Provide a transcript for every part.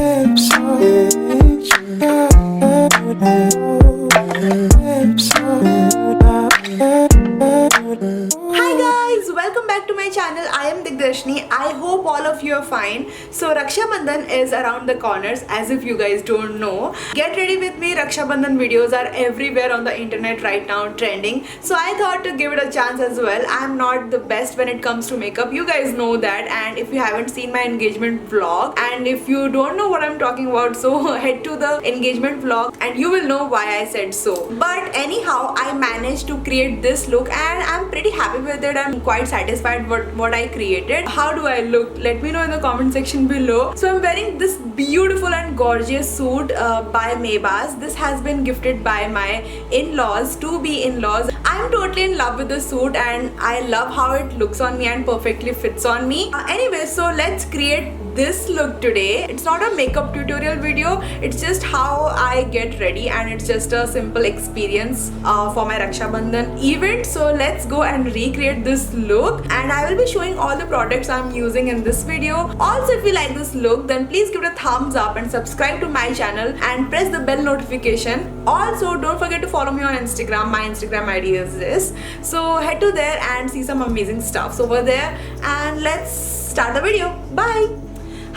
guys, welcome back to my channel. I am Digdarshini. I hope all of you are fine. So Raksha Bandhan is around the corners, as if you guys don't know. Get ready with me. Raksha Bandhan videos are everywhere on the internet right now, trending. So I thought to give it a chance as well. I'm not the best when it comes to makeup. You guys know that. And if you haven't seen my engagement vlog, and if you don't know what I'm talking about, so head to the engagement vlog and you will know why I said so. But anyhow, I managed to create this look and I'm pretty happy with it. I'm quite satisfied with what I created. How do I look? Let me know in the comment section below. So I'm wearing this beautiful and gorgeous suit by Mebaz. This has been gifted by my in-laws, to-be in-laws. I'm totally in love with the suit and I love how it looks on me and perfectly fits on me. Anyway, so let's create this look today. It's not a makeup tutorial video, it's just how I get ready and it's just a simple experience for my Raksha Bandhan event. So let's go and recreate this look and I will be showing all the products I'm using in this video. Also, if you like this look, then please give it a thumbs up and subscribe to my channel and press the bell notification. Also, don't forget to follow me on Instagram. My Instagram ID is this. So head to there and see some amazing stuffs over there and let's start the video. Bye!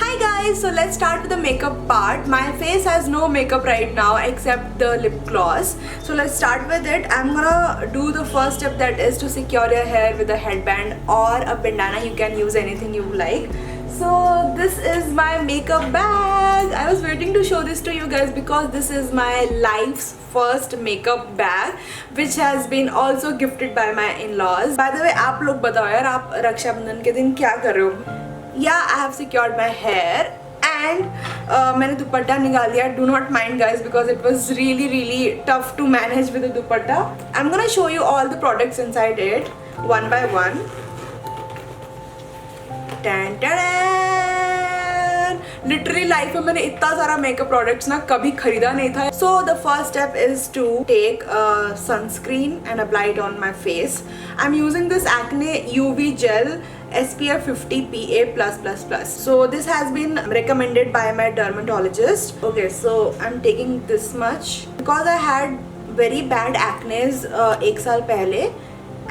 Hi guys, so let's start with the makeup part. My face has no makeup right now except the lip gloss. So let's start with it. I'm gonna do the first step, that is to secure your hair with a headband or a bandana. You can use anything you like. So this is my makeup bag. I was waiting to show this to you guys because this is my life's first makeup bag which has been also gifted by my in-laws. By the way, आप लोग बताओ यार, आप रक्षाबंधन के दिन क्या कर रहे हो? Yeah, I have secured my hair and मैंने दुपट्टा निकाल दिया. Do not mind guys because it was really tough to manage with the dupatta. I'm gonna show you all the products inside it one by one. Literally life में मैंने इतना सारा makeup products ना कभी खरीदा नहीं था. So the first step is to take sunscreen and apply it on my face. I'm using this Acne UV gel SPF 50 PA+++. So this has been recommended by my dermatologist. Okay, so I'm taking this much because I had very bad acne एक साल पहले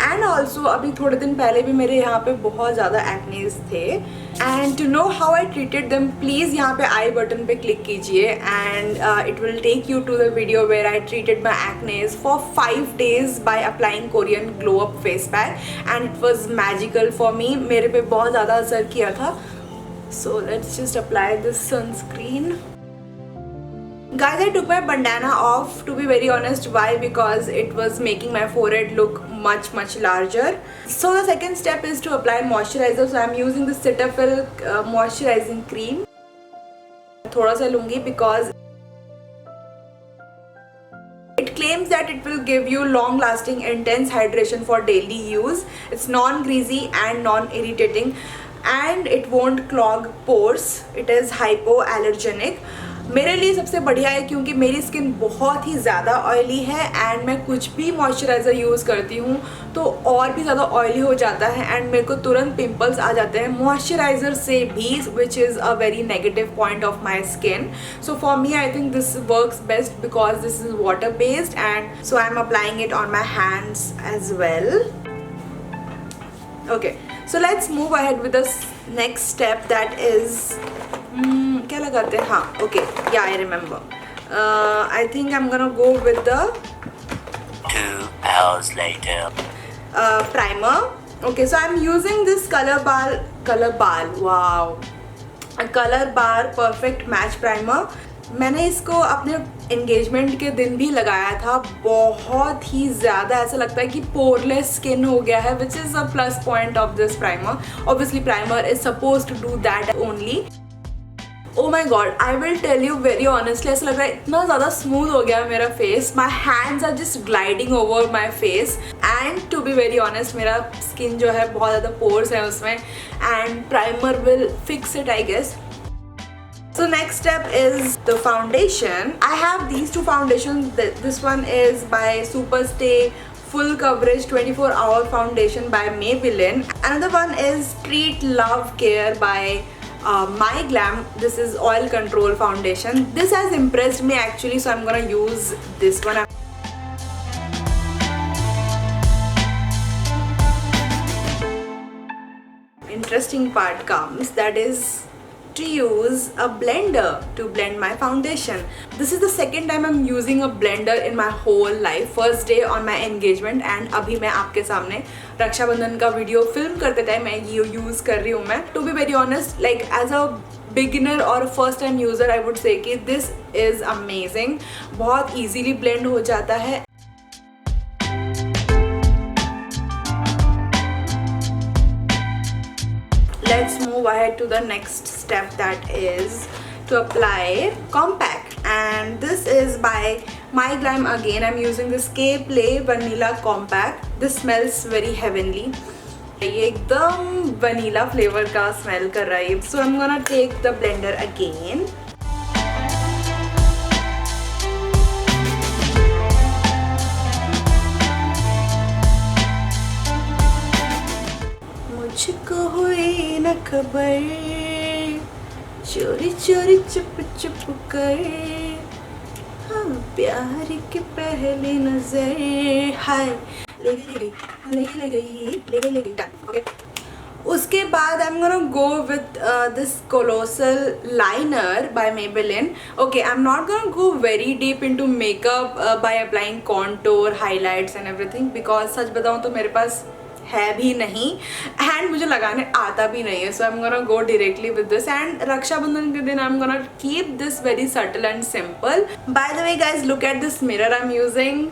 and also अभी थोड़े दिन पहले भी मेरे यहाँ पे बहुत ज़्यादा acnes थे. And to know how I treated them, please यहाँ पे I button पे click कीजिए and it will take you to the video where I treated my acnes for 5 days by applying Korean Glow Up face pack and it was magical for me. मेरे पे बहुत ज़्यादा असर किया था. So let's just apply this sunscreen. Guys, I took my bandana off, to be very honest. Why? Because it was making my forehead look much larger. So the second step is to apply moisturizer. So I'm using the Cetaphil moisturizing cream. थोड़ा सा लूँगी because it claims that it will give you long lasting intense hydration for daily use. It's non-greasy and non-irritating and it won't clog pores. It is hypoallergenic. मेरे लिए सबसे बढ़िया है क्योंकि मेरी स्किन बहुत ही ज़्यादा ऑयली है एंड मैं कुछ भी मॉइस्चराइज़र यूज़ करती हूँ तो और भी ज़्यादा ऑयली हो जाता है एंड मेरे को तुरंत पिंपल्स आ जाते हैं मॉइस्चराइज़र से भी, which is a very negative point of my skin. So for me I think this works best because this is water based and so I am applying it on my hands as well. Okay, so let's move ahead with the next step, that is क्या लगाते हैं? हाँ, okay, yeah I remember. I think I am gonna go with the 2 hours later. Primer. Okay, so I'm using this color bar perfect match primer. मैंने इसको अपने engagement के दिन भी लगाया था. बहुत ही ज़्यादा ऐसा लगता है कि पोरलेस स्किन हो गया है, which is a plus point of this primer. Obviously primer is suppose to do that only. Oh my god, I will tell you very honestly, ऐसा लग रहा है इतना ज़्यादा स्मूथ हो गया है मेरा face. My hands are just gliding over my face and to be very honest, मेरा स्किन जो है बहुत ज़्यादा pores है उसमें and primer will fix it I guess. So next step is the foundation. I have these two foundations. This one is by Superstay Full Coverage 24-hour Foundation by Maybelline. Another one is Treat Love Care by My Glam, this is oil control foundation. This has impressed me actually, so I'm gonna use this one. Interesting part comes, that is to use a blender to blend my foundation. This is the second time I'm using a blender in my whole life. First day on my engagement and अभी मैं आपके सामने रक्षाबंधन का video film करते time मैं ये use कर रही हूँ मैं. To be very honest, like as a beginner or a first time user, I would say कि this is amazing. बहुत easily blend हो जाता है. Let's move ahead to the next step, that is to apply compact, and this is by My Glam again. I'm using this K Play Vanilla Compact. This smells very heavenly. ये एकदम vanilla flavor का smell कर रहा है. So I'm gonna take the blender again. मुझको हुई न खबर, चोरी चोरी चुप चुप कर, हम प्यार के पहली नजर, हाय ले गई. ओके, उसके बाद I'm gonna go with this colossal liner by Maybelline. Okay, I'm not gonna go very deep into makeup by applying contour, highlights and everything, because सच बताऊँ तो मेरे पास है भी नहीं एंड मुझे लगाने आता भी नहीं है. So I am gonna go directly with this, and Raksha Bandhan के दिन I am gonna keep this very subtle and simple. By the way guys, look at this mirror I am using.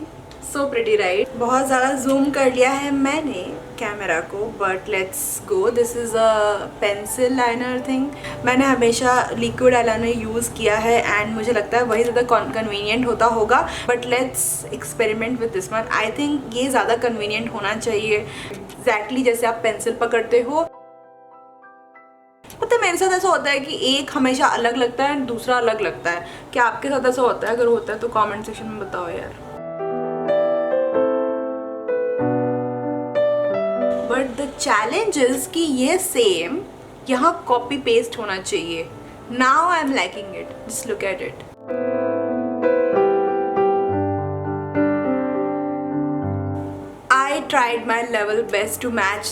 So pretty right. बहुत ज़्यादा zoom कर लिया है मैंने camera को, but let's go. This is a pencil liner thing. मैंने हमेशा liquid eyeliner use किया है एंड मुझे लगता है वही ज़्यादा कन्वीनियंट होता होगा, but let's experiment with this one. I think ये ज़्यादा कन्वीनियंट होना चाहिए. एग्जैक्टली जैसे आप पेंसिल पकड़ते हो. पता है मेरे साथ ऐसा होता है कि एक हमेशा अलग लगता है दूसरा अलग लगता है. क्या आपके साथ ऐसा होता है? अगर होता है तो कमेंट सेक्शन में बताओ यार. बट द चैलेंज इज कि ये सेम यहाँ कॉपी पेस्ट होना चाहिए. Now I am liking it. Just look at it. I tried my level best to match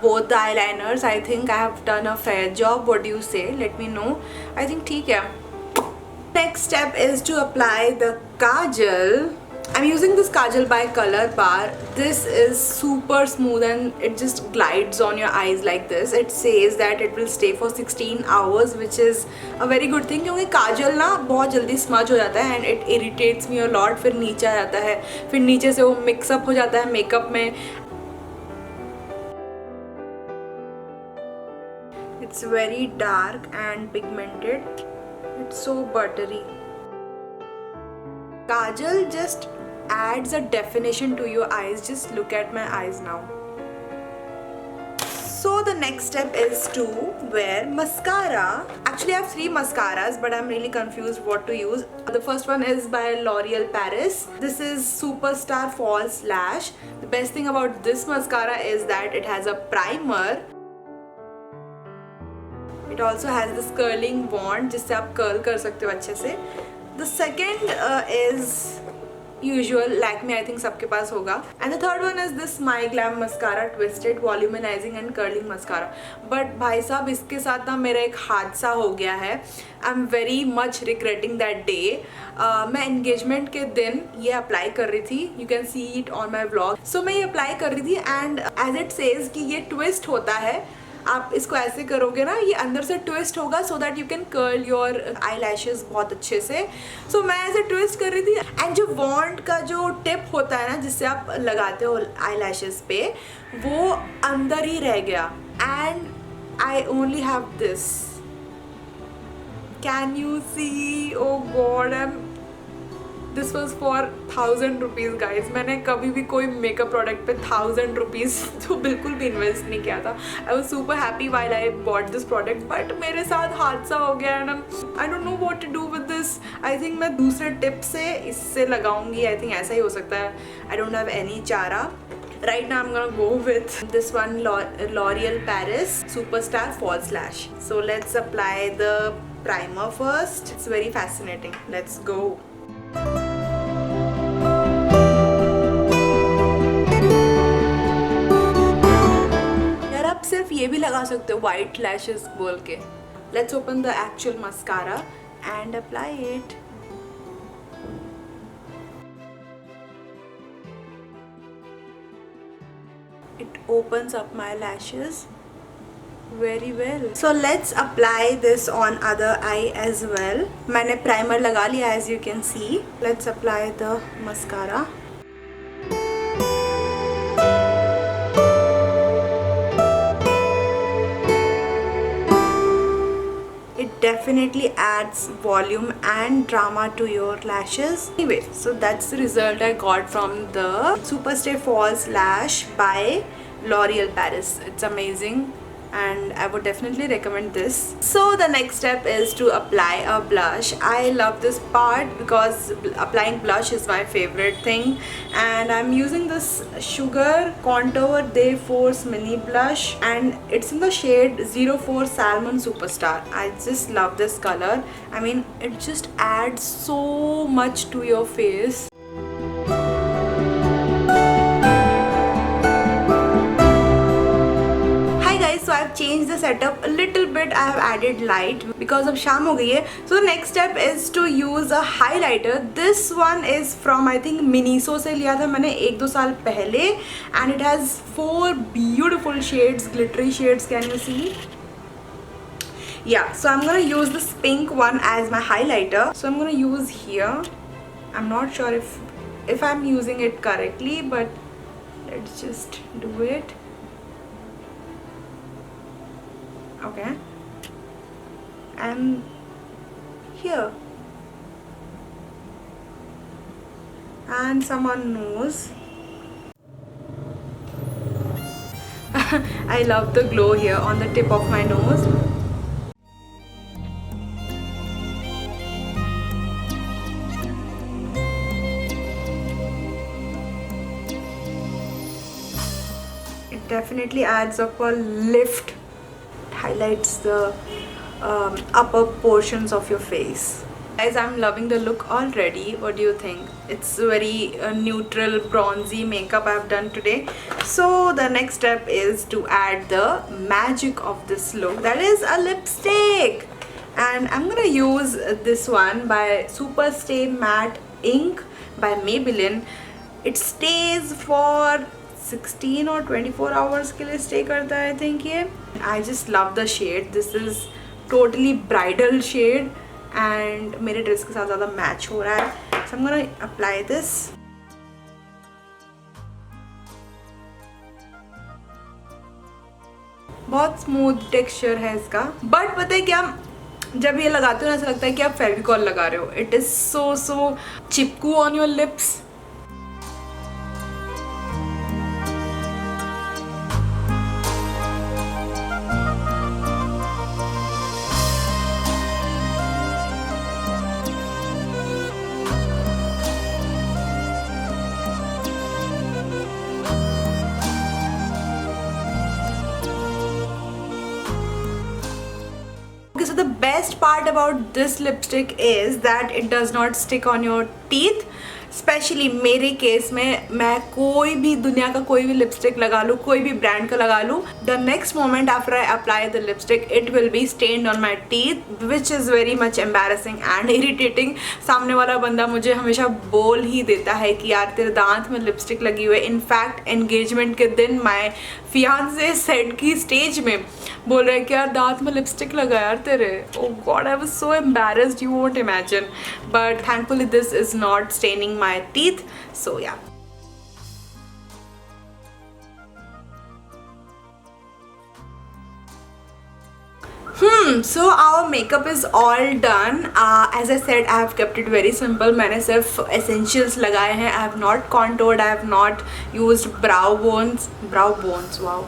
both the eyeliners. I think I have done a fair job. What do you say? Let me know. I think ठीक है. Next step is to apply the kajal. I'm using this kajal by Color Bar. This is super smooth and it just glides on your eyes like this. It says that it will stay for 16 hours, which is a very good thing, क्योंकि काजल ना बहुत जल्दी smudge हो जाता है and it irritates me a lot. फिर नीचे आ जाता है, फिर नीचे से वो मिक्सअप हो जाता है मेकअप में. It's very dark and pigmented. It's so buttery. Kajal just adds a definition to your eyes. Just look at my eyes now. So the next step is to wear mascara. Actually I have 3 mascaras, but I'm really confused what to use. The first one is by L'Oreal Paris. This is Superstar False Lash. The best thing about this mascara is that it has a primer. It also has this curling wand जिससे आप curl कर सकते हो अच्छे से. The second is usual Lakme. I think सबके पास होगा. And the third one is this My Glam Mascara Twisted Voluminizing and Curling Mascara. But भाई साहब इसके साथ ना मेरा एक हादसा हो गया है. I'm very much regretting that day. मैं engagement के दिन ये अप्लाई कर रही थी. You can see it on my vlog. So मैं ये अप्लाई कर रही थी and as it says कि ये twist होता है. आप इसको ऐसे करोगे ना, ये अंदर से ट्विस्ट होगा so that you can curl your eye lashes बहुत अच्छे से. सो मैं ऐसे ट्विस्ट कर रही थी एंड जो वॉन्ड का जो टिप होता है ना जिससे आप लगाते हो आई लैशेज पे, वो अंदर ही रह गया and I only have this. Can you see? Oh god, this was for 1000 rupees guys. मैंने कभी भी कोई मेकअप प्रोडक्ट पे 1000 रुपीज़ तो बिल्कुल भी इन्वेस्ट नहीं किया था. I was super happy while I bought this product, but मेरे साथ हादसा हो गया and I don't know what to do with this. I think मैं दूसरे टिप से इससे लगाऊंगी. आई थिंक ऐसा ही हो सकता है. आई डोंट हैव एनी चारा. Right now I'm gonna go with this one, L'Oreal Paris Superstar False Lash. So let's apply the primer first. It's very fascinating. Let's go. यार आप सिर्फ ये भी लगा सकते हो white lashes बोल के. Let's open the actual mascara and apply it. It opens up my lashes very well. So let's apply this on other eye as well. मैंने primer लगा लिया as you can see. Let's apply the mascara. It definitely adds volume and drama to your lashes. Anyway, so that's the result I got from the Superstay False Lash by L'Oreal Paris. It's amazing and I would definitely recommend this. So the next step is to apply a blush. I love this part because applying blush is my favorite thing, and I'm using this Sugar Contour Day Force Mini Blush, and it's in the shade 04 Salmon Superstar. I just love this color. I mean, it just adds so much to your face. So I've changed the setup a little bit. I have added light because of शाम हो गई है. So the next step is to use a highlighter. This one is from I think Miniso से लिया था मैंने 1-2 साल पहले, and it has 4 beautiful shades, glittery shades. Can you see? Yeah, so I'm gonna use this pink one as my highlighter. So I'm gonna use here. I'm not sure if I'm using it correctly, but let's just do it. Okay, and here, and someone knows. I love the glow here on the tip of my nose. It definitely adds up a lift. Highlights the upper portions of your face. Guys, I'm loving the look already. What do you think? It's very neutral bronzy makeup I've done today. So the next step is to add the magic of this look, that is a lipstick, and I'm gonna use this one by Superstay Matte Ink by Maybelline. It stays for 16 or 24 hours के लिए stay करता है I think ये. I just love the shade. This is totally bridal shade and मेरे dress के साथ ज़्यादा match हो रहा है. So I'm gonna apply this. बहुत स्मूथ टेक्सचर है इसका, बट पता है क्या, जब ये लगाते हो ना ऐसा लगता है कि आप फेविकॉल लगा रहे हो. इट इज़ सो चिपकू on your lips. Okay, so the best part about this lipstick is that it does not stick on your teeth. Specially मेरे केस में मैं कोई भी दुनिया का कोई भी लिपस्टिक लगा लूँ, कोई भी ब्रांड का लगा लूँ, the next moment after I apply the lipstick it will be stained on my teeth, which is very much embarrassing and irritating. सामने वाला बंदा मुझे हमेशा बोल ही देता है कि यार तेरे दांत में लिपस्टिक लगी हुई है. इनफैक्ट एंगेजमेंट के दिन माई फियांसे सेट की स्टेज में बोल रहे कि यार दांत में लिपस्टिक लगा यार तेरे. Oh God, I was so embarrassed, you won't imagine. But thankfully this is not staining my teeth, so yeah. So our makeup is all done. As I said, I have kept it very simple. मैंने सिर्फ essentials लगाए हैं. I have not contoured. I have not used brow bones. Wow.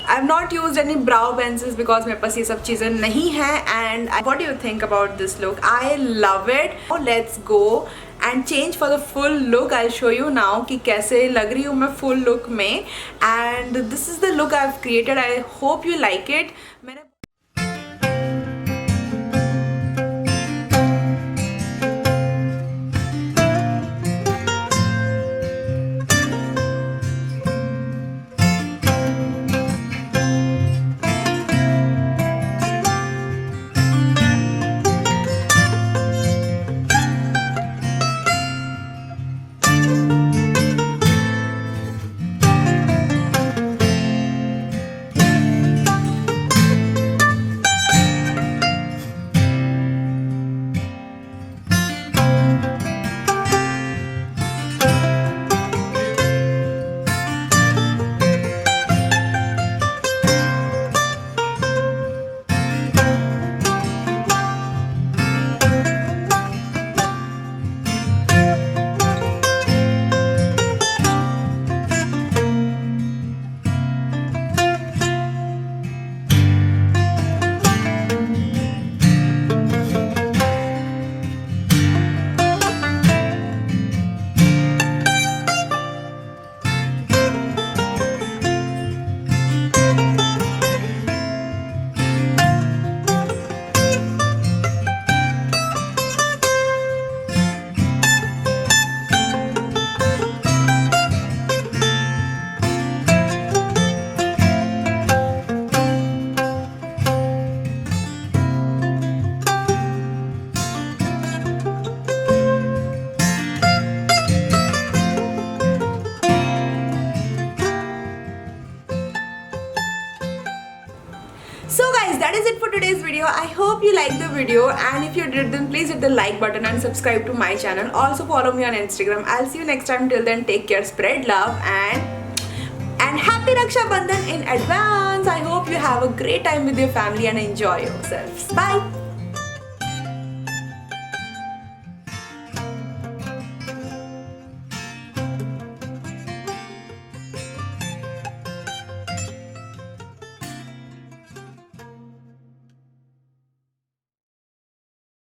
I have not used any brow pencils because मेरे पास ये सब चीज़ें नहीं हैं. And what do you think about this look? I love it. Let's go and change for the full look. I show you now कि कैसे लग रही हूँ मैं फुल लुक में. And this is the look I have created. I hope you like it. मैंने So guys, that is it for today's video. I hope you liked the video, and if you did, then please hit the like button and subscribe to my channel. Also follow me on Instagram. I'll see you next time. Till then, take care, spread love, and happy Raksha Bandhan in advance. I hope you have a great time with your family and enjoy yourselves. Bye.